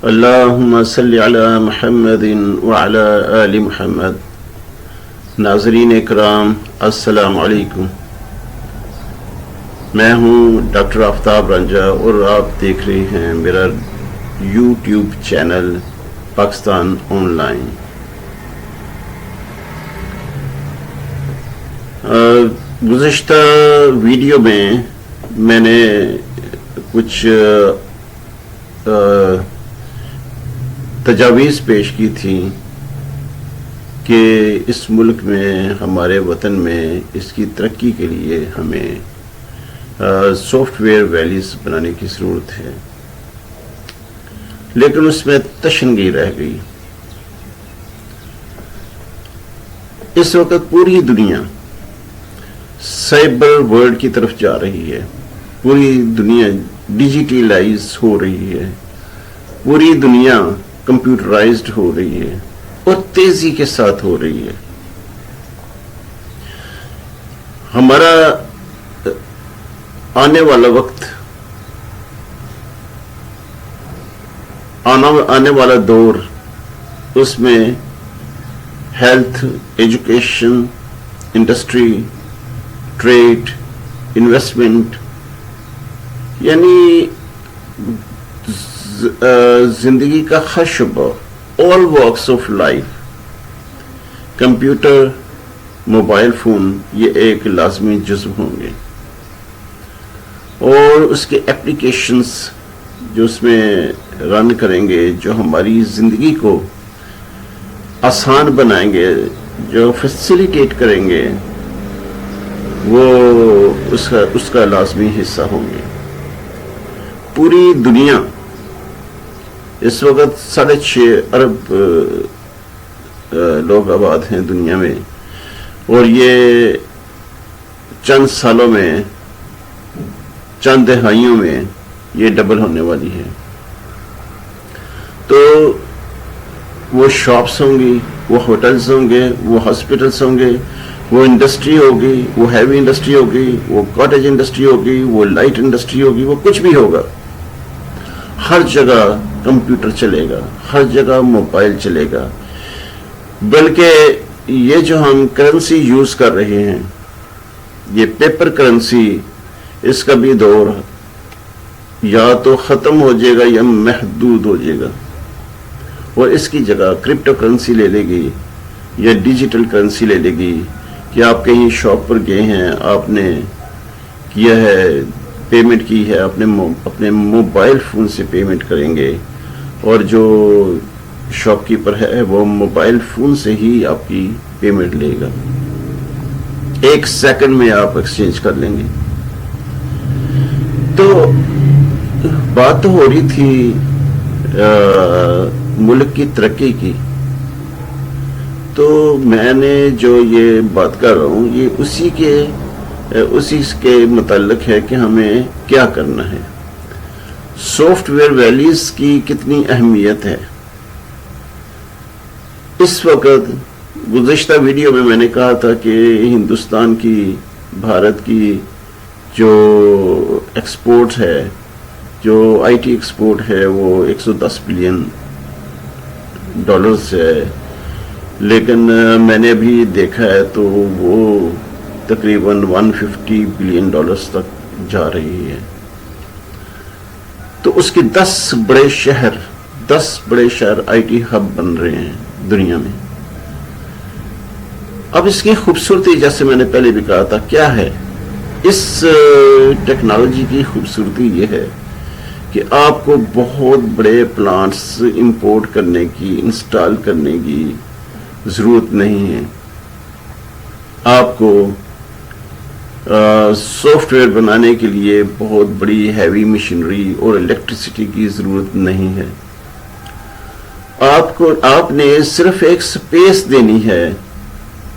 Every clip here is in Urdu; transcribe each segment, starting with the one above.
اللہم صلی علی محمد وعلی آل محمد۔ ناظرین اکرام السلام علیکم، میں ہوں ڈاکٹر آفتاب رنجا اور آپ دیکھ رہے ہیں میرا YouTube channel Pakistan on line. گزشتہ ویڈیو میں نے کچھ تجاویز پیش کی تھی کہ اس ملک میں، ہمارے وطن میں اس کی ترقی کے لیے ہمیں سافٹ ویئر ویلیز بنانے کی ضرورت ہے، لیکن اس میں تشنگی رہ گئی۔ اس وقت پوری دنیا سائبر ورلڈ کی طرف جا رہی ہے، پوری دنیا ڈیجیٹلائز ہو رہی ہے، پوری دنیا کمپیوٹرائزڈ ہو رہی ہے اور تیزی کے ساتھ ہو رہی ہے۔ ہمارا آنے والا وقت، آنے والا دور، اس میں health, education, industry, trade, investment, یعنی زندگی کا ہر شعبہ، all walks of life, computer, mobile phone, یہ ایک لازمی جزو ہوں گے، اور اس کے اپلیکیشنز جو اس میں رن کریں گے، جو ہماری زندگی کو آسان بنائیں گے، جو فیسیلیٹیٹ کریں گے، وہ اس کا لازمی حصہ ہوں گے۔ پوری دنیا اس وقت 6.5 ارب لوگ آباد ہیں دنیا میں، اور یہ چند سالوں میں، چند دہائیوں میں یہ ڈبل ہونے والی ہے۔ تو وہ شاپس ہوں گی، وہ ہوٹلز ہوں گے، وہ ہاسپٹلز ہوں گے، وہ انڈسٹری ہوگی، وہ ہیوی انڈسٹری ہوگی، وہ کاٹیج انڈسٹری ہوگی، وہ لائٹ انڈسٹری ہوگی، وہ کچھ بھی ہوگا، ہر جگہ کمپیوٹر چلے گا، ہر جگہ موبائل چلے گا۔ بلکہ یہ جو ہم کرنسی یوز کر رہے ہیں، یہ پیپر کرنسی، اس کا بھی دور یا تو ختم ہو جائے گا یا محدود ہو جائے گا، اور اس کی جگہ کرپٹو کرنسی لے لے گی یا ڈیجیٹل کرنسی لے لے گی، کہ آپ کہیں شاپ پر گئے ہیں، آپ نے کیا ہے، پیمنٹ کی ہے، اپنے موبائل فون سے پیمنٹ کریں گے، اور جو شاپ کیپر ہے وہ موبائل فون سے ہی آپ کی پیمنٹ لے گا، 1 سیکنڈ میں آپ ایکسچینج کر لیں گے۔ تو بات تو ہو رہی تھی ملک کی ترقی کی، تو میں نے جو یہ بات کر رہا ہوں، یہ اسی کے متعلق ہے کہ ہمیں کیا کرنا ہے، سافٹ ویئر ویلیز کی کتنی اہمیت ہے۔ اس وقت گزشتہ ویڈیو میں نے کہا تھا کہ ہندوستان کی، بھارت کی جو ایکسپورٹ ہے، جو آئی ٹی ایکسپورٹ ہے، وہ 110 بلین ڈالرز ہے، لیکن میں نے ابھی دیکھا ہے تو وہ تقریباً 150 بلین ڈالرز تک جا رہی ہے۔ تو اس کے 10 بڑے شہر آئی ٹی ہب بن رہے ہیں دنیا میں۔ اب اس کی خوبصورتی، جیسے میں نے پہلے بھی کہا تھا، کیا ہے؟ اس ٹیکنالوجی کی خوبصورتی یہ ہے کہ آپ کو بہت بڑے پلانٹس امپورٹ کرنے کی، انسٹال کرنے کی ضرورت نہیں ہے۔ آپ کو سافٹ ویئر بنانے کے لیے بہت بڑی ہیوی مشینری اور الیکٹریسٹی کی ضرورت نہیں ہے۔ آپ نے صرف ایک سپیس دینی ہے،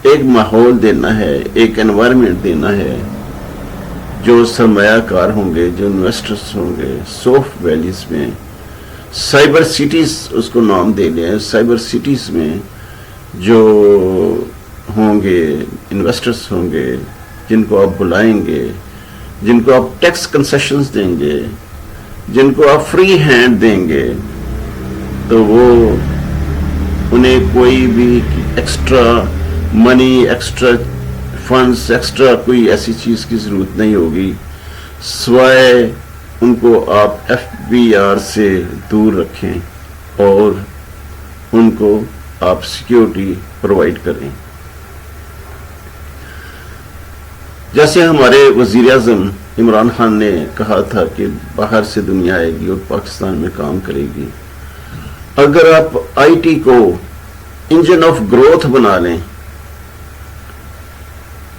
ایک ماحول دینا ہے، ایک انوائرمنٹ دینا ہے۔ جو سرمایہ کار ہوں گے، جو انویسٹرز ہوں گے، سافٹ ویلیز میں، سائبر سٹیز اس کو نام دے لیں، سائبر سٹیز میں جو ہوں گے، انویسٹرز ہوں گے، جن کو آپ بلائیں گے، جن کو آپ ٹیکس کنسیشنز دیں گے، جن کو آپ فری ہینڈ دیں گے، تو وہ انہیں کوئی بھی extra money, extra funds, extra کوئی ایسی چیز کی ضرورت نہیں ہوگی، سوائے ان کو آپ FBR سے دور رکھیں اور ان کو آپ سیکیورٹی پرووائڈ کریں. جیسے ہمارے وزیر اعظم عمران خان نے کہا تھا کہ باہر سے دنیا آئے گی اور پاکستان میں کام کرے گی. اگر آپ IT کو انجن آف گروتھ بنا لیں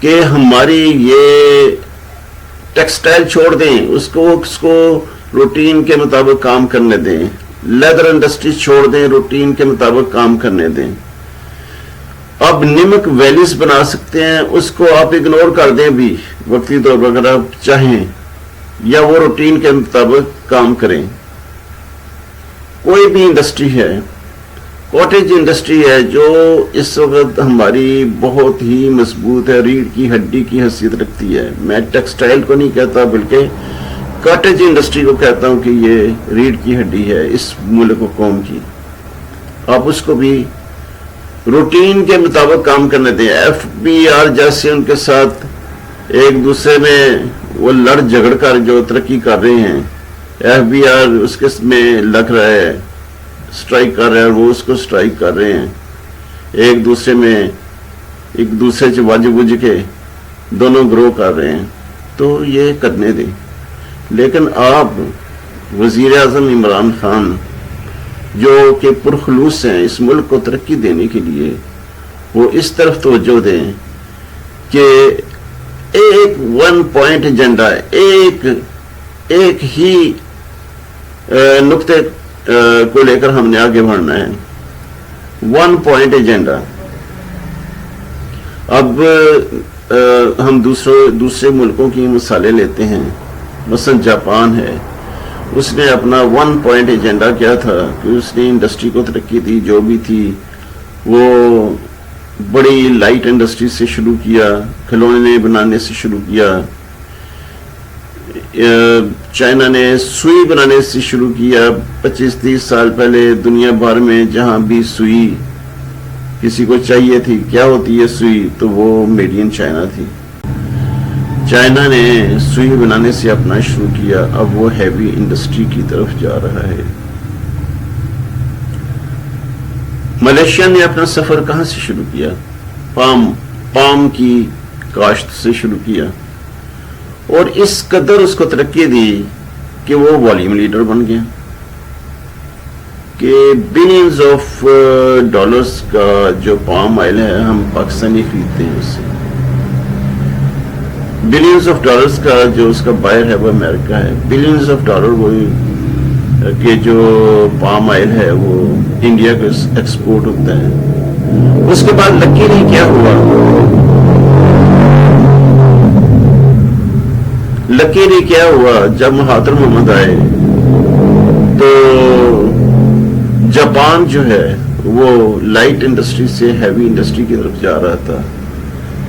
کہ ہماری یہ ٹیکسٹائل چھوڑ دیں، اس کو روٹین کے مطابق کام کرنے دیں، لیدر انڈسٹری چھوڑ دیں، روٹین کے مطابق کام کرنے دیں. اب نمک ویلیز بنا سکتے ہیں، اس کو آپ اگنور کر دیں بھی وقتی طور پر اگر آپ چاہیں، یا وہ روٹین کے مطابق کام کریں. کوئی بھی انڈسٹری ہے، کاٹیج انڈسٹری ہے جو اس وقت ہماری بہت ہی مضبوط ہے، ریڑھ کی ہڈی کی حیثیت رکھتی ہے. میں ٹیکسٹائل کو نہیں کہتا بلکہ کاٹیج انڈسٹری کو کہتا ہوں کہ یہ ریڑھ کی ہڈی ہے اس ملک و قوم کی. آپ اس کو بھی روٹین کے مطابق کام کرنے دیں. FBR جیسے ان کے ساتھ ایک دوسرے میں وہ لڑ جھگڑ کر جو ترقی کر رہے ہیں، FBR اس کے میں لگ رہا ہے، سٹرائک کر رہا ہے، وہ اس کو سٹرائک کر رہے ہیں، ایک دوسرے میں ایک دوسرے سے واجب وج کے دونوں گرو کر رہے ہیں، تو یہ کرنے دیں. لیکن آپ وزیر اعظم عمران خان جو کہ پرخلوص ہیں اس ملک کو ترقی دینے کے لیے، وہ اس طرف توجہ دیں کہ ایک 1 پوائنٹ ایجنڈا ہے، ایک ہی نقطے کو لے کر ہم نے آگے بڑھنا ہے. 1 پوائنٹ ایجنڈا. اب ہم دوسرے ملکوں کی مثالیں لیتے ہیں. مثلا جاپان ہے، اس نے اپنا 1 پوائنٹ ایجنڈا کیا تھا کہ اس نے انڈسٹری کو ترقی دی، جو بھی تھی وہ بڑی لائٹ انڈسٹری سے شروع کیا، کھلونے بنانے سے شروع کیا. چائنا نے سوئی بنانے سے شروع کیا. 25-30 سال پہلے دنیا بھر میں جہاں بھی سوئی کسی کو چاہیے تھی، کیا ہوتی ہے سوئی، تو وہ میڈ ان چائنا تھی. چائنا نے سوئی بنانے سے اپنا شروع کیا، اب وہ ہیوی انڈسٹری کی طرف جا رہا ہے. ملیشیا نے اپنا سفر کہاں سے شروع کیا؟ پام کی کاشت سے شروع کیا، اور اس قدر اس کو ترقی دی کہ وہ والیوم لیڈر بن گیا، کہ بلینز آف ڈالرز کا جو پام آئل ہے ہم پاکستانی خریدتے ہیں، اس سے بلینز آف ڈالرز کا جو اس کا بائر ہے وہ امریکہ ہے. بلینز آف ڈالر وہ کہ جو پام آئل ہے وہ انڈیا کو ایکسپورٹ ہوتا ہے. اس کے بعد لکیری کیا ہوا؟ لکیری کیا ہوا جب مہاتر محمد آئے تو جاپان جو ہے وہ لائٹ انڈسٹری سے ہیوی انڈسٹری کی طرف جا رہا تھا.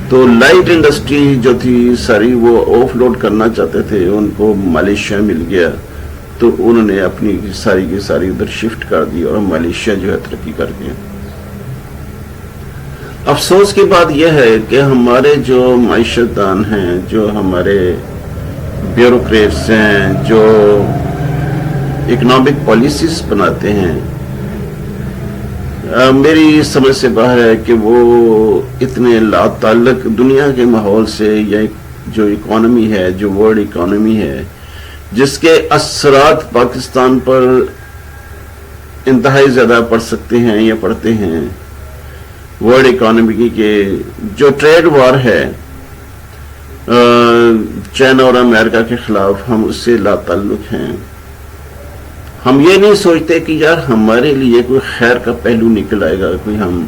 تو لائٹ انڈسٹری جو تھی ساری وہ آف لوڈ کرنا چاہتے تھے، ان کو ملیشیا مل گیا، تو انہوں نے اپنی ساری کی ساری ادھر شفٹ کر دی اور ملیشیا جو ہے ترقی کر گیا. افسوس کی بات یہ ہے کہ ہمارے جو معیشت دان ہیں، جو ہمارے بیوروکریٹس ہیں، جو اکنامک پالیسیز بناتے ہیں، میری سمجھ سے باہر ہے کہ وہ اتنے لا تعلق دنیا کے ماحول سے، یا جو اکانومی ہے، جو ورلڈ اکانومی ہے، جس کے اثرات پاکستان پر انتہائی زیادہ پڑ سکتے ہیں یا پڑتے ہیں. ورلڈ اکانومی کے جو ٹریڈ وار ہے چائنا اور امریکہ کے خلاف، ہم اس سے لا تعلق ہیں. ہم یہ نہیں سوچتے کہ یار ہمارے لیے کوئی خیر کا پہلو نکل آئے گا، کوئی ہم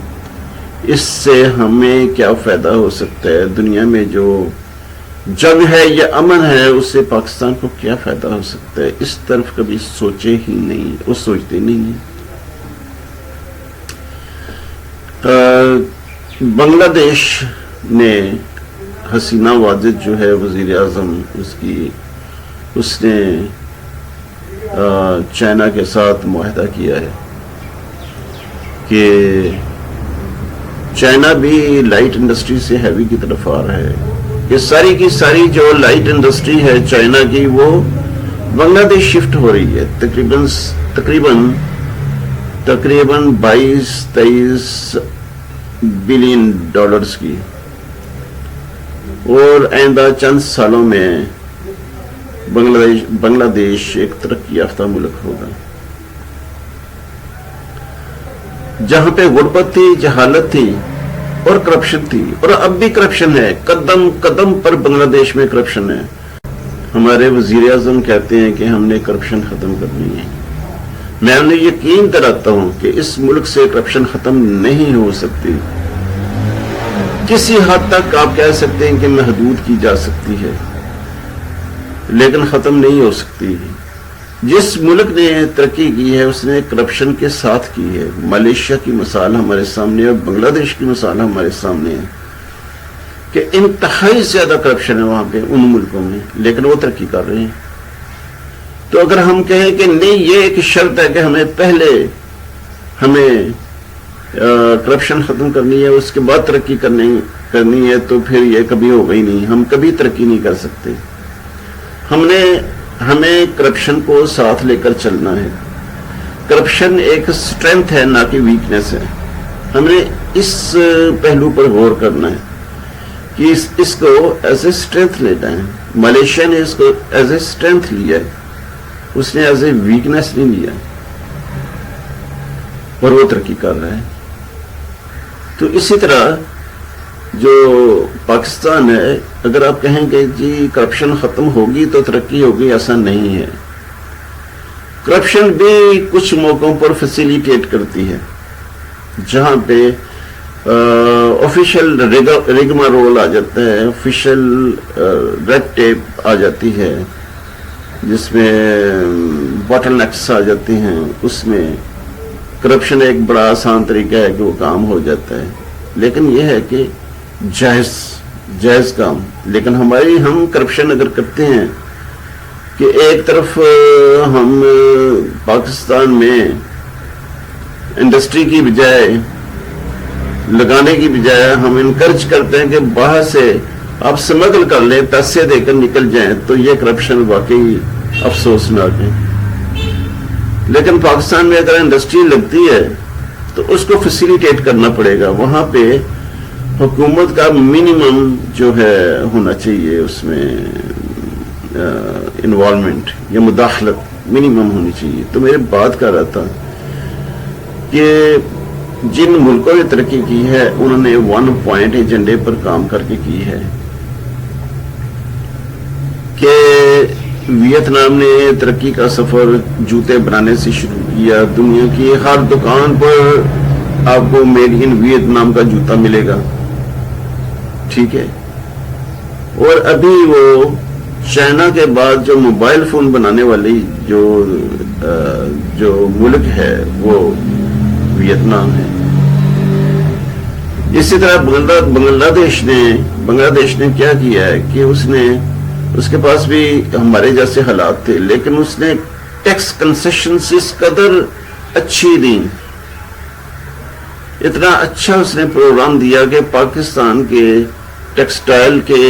اس سے ہمیں کیا فائدہ ہو سکتا ہے، دنیا میں جو جنگ ہے یا امن ہے اس سے پاکستان کو کیا فائدہ ہو سکتا ہے. اس طرف کبھی سوچے ہی نہیں، وہ سوچتے نہیں ہیں. بنگلہ دیش نے حسینہ واجد جو ہے وزیر اعظم اس نے چائنا کے ساتھ معاہدہ کیا ہے کہ چائنا بھی لائٹ انڈسٹری سے ہیوی کی طرف آ رہا ہے، کہ ساری کی ساری جو لائٹ انڈسٹری ہے چائنا کی وہ بنگلہ دیش شفٹ ہو رہی ہے، تقریباً 22-23 بلین ڈالرز کی، اور آئندہ چند سالوں میں بنگلہ دیش ایک ترقی یافتہ ملک ہوگا، جہاں پہ غربت تھی، جہالت تھی اور کرپشن تھی، اور اب بھی کرپشن ہے، قدم قدم پر بنگلہ دیش میں کرپشن ہے۔ ہمارے وزیر اعظم کہتے ہیں کہ ہم نے کرپشن ختم کرنی ہے، میں انہیں یقین دلاتا ہوں کہ اس ملک سے کرپشن ختم نہیں ہو سکتی، کسی حد تک آپ کہہ سکتے ہیں کہ محدود کی جا سکتی ہے، لیکن ختم نہیں ہو سکتی۔ جس ملک نے ترقی کی ہے اس نے کرپشن کے ساتھ کی ہے، ملیشیا کی مثال ہمارے سامنے ہے، بنگلہ دیش کی مثال ہمارے سامنے ہے کہ انتہائی زیادہ کرپشن ہے وہاں پہ ان ملکوں میں، لیکن وہ ترقی کر رہے ہیں۔ تو اگر ہم کہیں کہ نہیں یہ ایک شرط ہے کہ ہمیں کرپشن ختم کرنی ہے، اس کے بعد ترقی کرنی ہے، تو پھر یہ کبھی ہوگا ہی نہیں، ہم کبھی ترقی نہیں کر سکتے۔ ہمیں کرپشن کو ساتھ لے کر چلنا ہے۔ کرپشن ایک سٹرینتھ ہے نہ کہ ویکنیس ہے، ہم نے اس پہلو پر غور کرنا ہے کہ اس کو ایز اے سٹرینتھ لینا ہے۔ ملیشیا نے اس کو ایز اے سٹرینتھ لیا ہے، اس نے ایز اے ویکنیس نہیں لیا، اور وہ ترقی کر رہا ہے۔ تو اسی طرح جو پاکستان ہے، اگر آپ کہیں کہ جی کرپشن ختم ہوگی تو ترقی ہوگی، ایسا نہیں ہے۔ کرپشن بھی کچھ موقعوں پر فیسیلیٹیٹ کرتی ہے، جہاں پہ آفیشیل ریگما رول آ جاتا ہے، آفیشیل ریڈ ٹیپ آ جاتی ہے، جس میں باٹل نیکس آ جاتی ہیں، اس میں کرپشن ایک بڑا آسان طریقہ ہے کہ وہ کام ہو جاتا ہے، لیکن یہ ہے کہ جائز کام۔ لیکن ہم کرپشن اگر کرتے ہیں کہ ایک طرف ہم پاکستان میں انڈسٹری کی بجائے لگانے کی بجائے ہم انکرج کرتے ہیں کہ باہر سے آپ سمگل کر لیں، پیسے دے کر نکل جائیں، تو یہ کرپشن واقعی افسوسناک ہے۔ لیکن پاکستان میں اگر انڈسٹری لگتی ہے تو اس کو فیسیلیٹیٹ کرنا پڑے گا، وہاں پہ حکومت کا منیمم جو ہے ہونا چاہیے، اس میں انوالومنٹ یا مداخلت منیمم ہونی چاہیے۔ تو میرے بات کر رہا تھا کہ جن ملکوں نے ترقی کی ہے انہوں نے 1 پوائنٹ ایجنڈے پر کام کر کے کی ہے، کہ ویتنام نے ترقی کا سفر جوتے بنانے سے شروع کیا، دنیا کی ہر دکان پر آپ کو میڈ ان ویتنام کا جوتا ملے گا، ٹھیک ہے۔ اور ابھی وہ چائنا کے بعد جو موبائل فون بنانے والی جو ملک ہے وہ ویتنام ہے۔ اسی طرح بنگلہ دیش نے کیا کیا ہے کہ اس کے پاس بھی ہمارے جیسے حالات تھے، لیکن اس نے ٹیکس کنسیشنز اس قدر اچھی دی، اتنا اچھا اس نے پروگرام دیا کہ پاکستان کے ٹیکسٹائل کے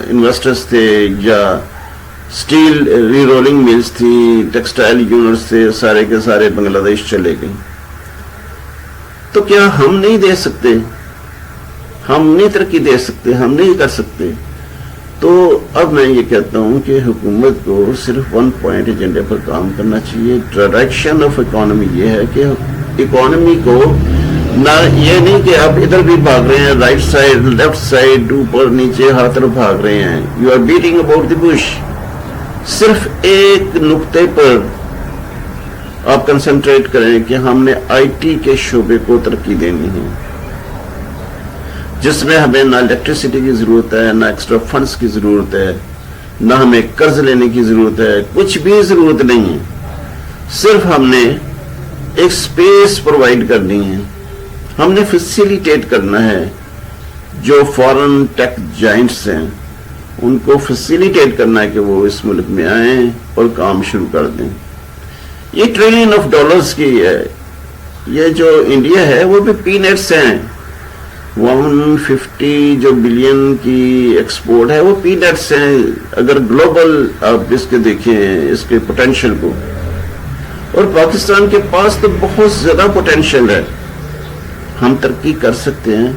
انویسٹرز تھے یا سٹیل ری رولنگ ملز تھی، ٹیکسٹائل یونٹس تھے، سارے کے سارے بنگلہ دیش چلے گئے۔ تو کیا ہم نہیں دے سکتے؟ ہم نہیں ترقی دے سکتے؟ ہم نہیں کر سکتے؟ تو اب میں یہ کہتا ہوں کہ حکومت کو صرف 1 پوائنٹ ایجنڈے پر کام کرنا چاہیے۔ ڈائریکشن آف اکانومی یہ ہے کہ اکانومی کو نہ یہ نہیں کہ آپ ادھر بھی بھاگ رہے ہیں، رائٹ سائڈ لیفٹ سائڈ اوپر نیچے ہر طرف بھاگ رہے ہیں، you are beating about the bush. صرف ایک نقطے پر آپ کنسنٹریٹ کریں کہ ہم نے آئی ٹی کے شعبے کو ترقی دینی ہے، جس میں ہمیں نہ الیکٹریسٹی کی ضرورت ہے، نہ ایکسٹرا فنڈز کی ضرورت ہے، نہ ہمیں قرض لینے کی ضرورت ہے، کچھ بھی ضرورت نہیں ہے۔ صرف ہم نے ایک سپیس پرووائڈ کرنی ہے، ہم نے فیسیلیٹیٹ کرنا ہے۔ جو فارن ٹیک جائنٹس ہیں ان کو فیسیلیٹیٹ کرنا ہے کہ وہ اس ملک میں آئیں اور کام شروع کر دیں۔ یہ $1 ٹریلین کی یہ جو انڈیا ہے وہ بھی پی نیٹس ہیں. 150 جو بلین کی ایکسپورٹ ہے وہ پی نیٹس ہیں اگر گلوبل آپ اس کے دیکھیں اس کے پوٹینشیل کو. اور پاکستان کے پاس تو بہت زیادہ پوٹینشیل ہے. ہم ترقی کر سکتے ہیں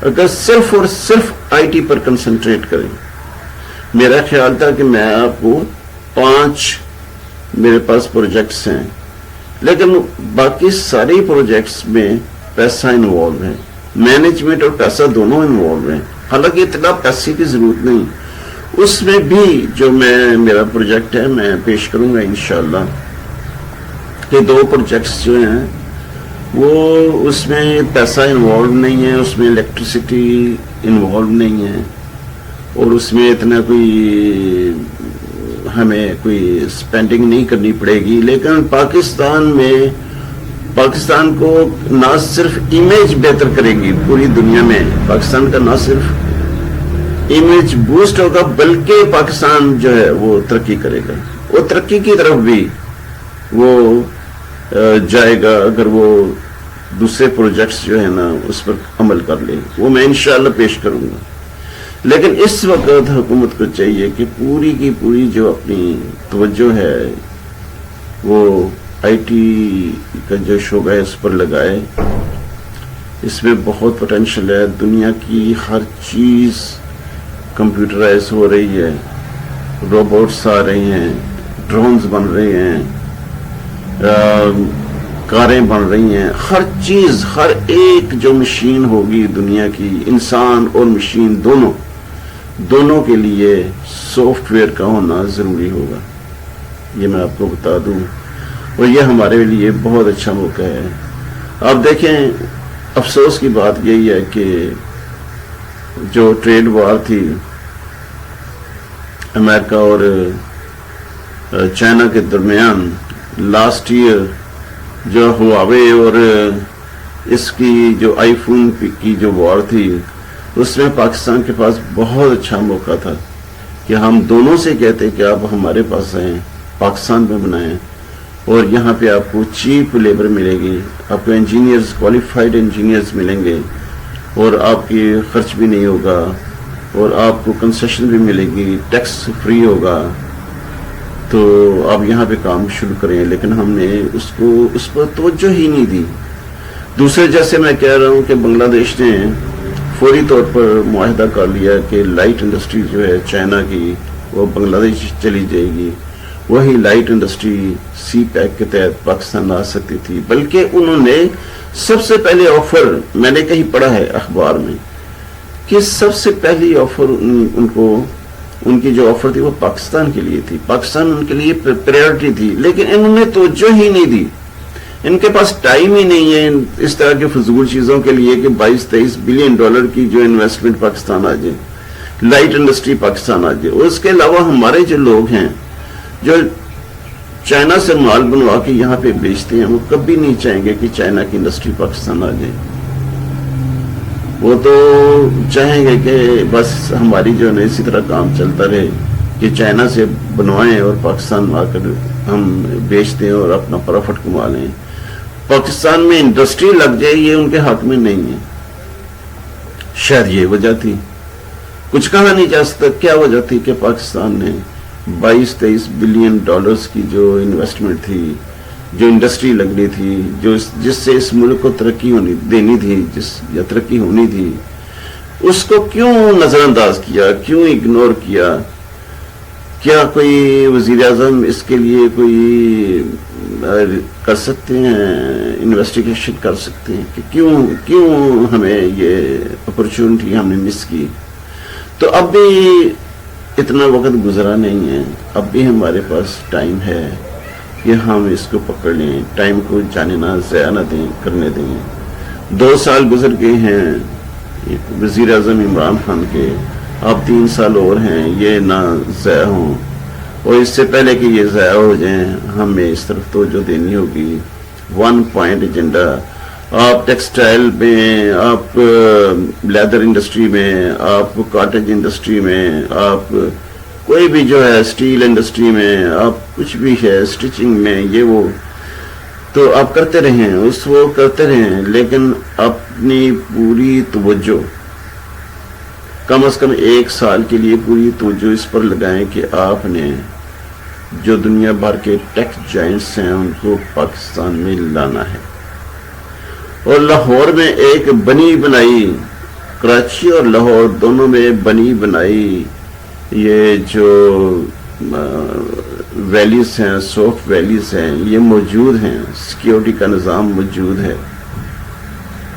اگر صرف اور صرف آئی ٹی پر کنسنٹریٹ کریں. میرا خیال تھا کہ میں آپ کو 5 میرے پاس پروجیکٹس ہیں لیکن باقی سارے پروجیکٹس میں پیسہ انوالو ہے, مینجمنٹ اور پیسہ دونوں انوالو ہیں. حالانکہ اتنا پیسے کی ضرورت نہیں. اس میں بھی جو میرا پروجیکٹ ہے میں پیش کروں گا انشاءاللہ کہ 2 پروجیکٹس جو ہیں وہ اس میں پیسہ انوالو نہیں ہے, اس میں الیکٹریسٹی انوالو نہیں ہے اور اس میں اتنا کوئی ہمیں کوئی سپینڈنگ نہیں کرنی پڑے گی. لیکن پاکستان کو نہ صرف امیج بہتر کرے گی پوری دنیا میں, پاکستان کا نہ صرف امیج بوسٹ ہوگا بلکہ پاکستان جو ہے وہ ترقی کرے گا. وہ ترقی کی طرف بھی وہ جائے گا اگر وہ دوسرے پروجیکٹس جو ہے نا اس پر عمل کر لے. وہ میں انشاءاللہ پیش کروں گا. لیکن اس وقت حکومت کو چاہیے کہ پوری کی پوری جو اپنی توجہ ہے وہ آئی ٹی کا جو شعبہ ہے اس پر لگائے. اس میں بہت پوٹینشیل ہے. دنیا کی ہر چیز کمپیوٹرائز ہو رہی ہے, روبوٹس آ رہی ہیں, ڈرونز بن رہے ہیں, کاریں بن رہی ہیں. ہر چیز, ہر ایک جو مشین ہوگی دنیا کی, انسان اور مشین دونوں کے لیے سافٹ ویئر کا ہونا ضروری ہوگا. یہ میں آپ کو بتا دوں اور یہ ہمارے لیے بہت اچھا موقع ہے. آپ دیکھیں افسوس کی بات یہی ہے کہ جو ٹریڈ وار تھی امریکہ اور چائنا کے درمیان لاسٹ ایئر, جو ہواوے اور اس کی جو آئی فون کی جو وار تھی, اس میں پاکستان کے پاس بہت اچھا موقع تھا کہ ہم دونوں سے کہتے کہ آپ ہمارے پاس آئیں, پاکستان میں بنائیں اور یہاں پہ آپ کو چیپ لیبر ملے گی, آپ کو انجینئرز, کوالیفائڈ انجینئرز ملیں گے اور آپ کی خرچ بھی نہیں ہوگا اور آپ کو کنسیشن بھی ملے گی, ٹیکس فری ہوگا, تو آپ یہاں پہ کام شروع کریں. لیکن ہم نے اس پر توجہ ہی نہیں دی. دوسرے جیسے میں کہہ رہا ہوں کہ بنگلہ دیش نے فوری طور پر معاہدہ کر لیا کہ لائٹ انڈسٹری جو ہے چائنا کی وہ بنگلہ دیش چلی جائے گی. وہی لائٹ انڈسٹری سی پیک کے تحت پاکستان آ سکتی تھی, بلکہ انہوں نے سب سے پہلے آفر, میں نے کہیں پڑھا ہے اخبار میں کہ سب سے پہلی آفر ان کی جو آفر تھی وہ پاکستان کے لیے تھی. پاکستان ان کے لیے پریورٹی تھی, لیکن انہوں نے توجہ ہی نہیں دی. ان کے پاس ٹائم ہی نہیں ہے اس طرح کے فضول چیزوں کے لیے کہ 22-23 بلین ڈالر کی جو انویسٹمنٹ پاکستان آ جائے, لائٹ انڈسٹری پاکستان آ جائے. اور اس کے علاوہ ہمارے جو لوگ ہیں جو چائنا سے مال بنوا کے یہاں پہ بیچتے ہیں, وہ کبھی نہیں چاہیں گے کہ چائنا کی انڈسٹری پاکستان آ جائے. وہ تو چاہیں گے کہ بس ہماری جو ہے اسی طرح کام چلتا رہے کہ چائنا سے بنوائیں اور پاکستان آ کر ہم بیچ دیں اور اپنا پروفٹ کما لیں. پاکستان میں انڈسٹری لگ جائے یہ ان کے حق میں نہیں ہے. شاید یہ وجہ تھی, کچھ کہا نہیں جا سکتا کیا وجہ تھی کہ پاکستان نے 22-23 بلین ڈالرز کی جو انویسٹمنٹ تھی, جو انڈسٹری لگنی تھی, جس سے اس ملک کو ترقی دینی تھی, یا ترقی ہونی تھی, اس کو کیوں نظر انداز کیا, کیوں اگنور کیا. کیا کوئی وزیر اعظم اس کے لیے کوئی کر سکتے ہیں, انویسٹیگیشن کر سکتے ہیں کہ کیوں ہمیں یہ اپرچونٹی ہم نے مس کی. تو اب بھی اتنا وقت گزرا نہیں ہے, اب بھی ہمارے پاس ٹائم ہے کہ ہم اس کو پکڑ لیں, ٹائم کو جانے نہ ضائع نہ کرنے دیں. 2 سال گزر گئے ہیں وزیر اعظم عمران خان کے, اب 3 سال اور ہیں, یہ نہ ضائع ہوں. اور اس سے پہلے کہ یہ ضائع ہو جائیں ہمیں اس طرف توجہ دینی ہوگی. 1 پوائنٹ ایجنڈا, آپ ٹیکسٹائل میں, آپ لیدر انڈسٹری میں, آپ کاٹیج انڈسٹری میں, آپ کوئی بھی جو ہے اسٹیل انڈسٹری میں, آپ کچھ بھی ہے اسٹیچنگ میں, یہ وہ تو آپ کرتے رہیں، اس وہ کرتے رہیں، لیکن اپنی پوری توجہ کم از کم 1 سال کے لیے پوری توجہ اس پر لگائیں کہ آپ نے جو دنیا بھر کے ٹیک جائنٹس ہیں ان کو پاکستان میں لانا ہے. اور لاہور میں ایک بنی بنائی، کراچی اور لاہور دونوں میں بنی بنائی یہ جو ویلیز ہیں، سافٹ ویلیز ہیں، یہ موجود ہیں، سیکیورٹی کا نظام موجود ہے.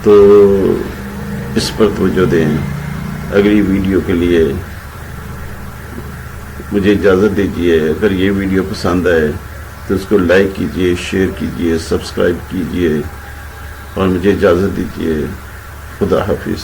تو اس پر توجہ دیں. اگلی ویڈیو کے لیے مجھے اجازت دیجیے. اگر یہ ویڈیو پسند آئے تو اس کو لائک کیجیے، شیئر کیجیے، سبسکرائب کیجیے اور مجھے اجازت دیجیے. خدا حافظ.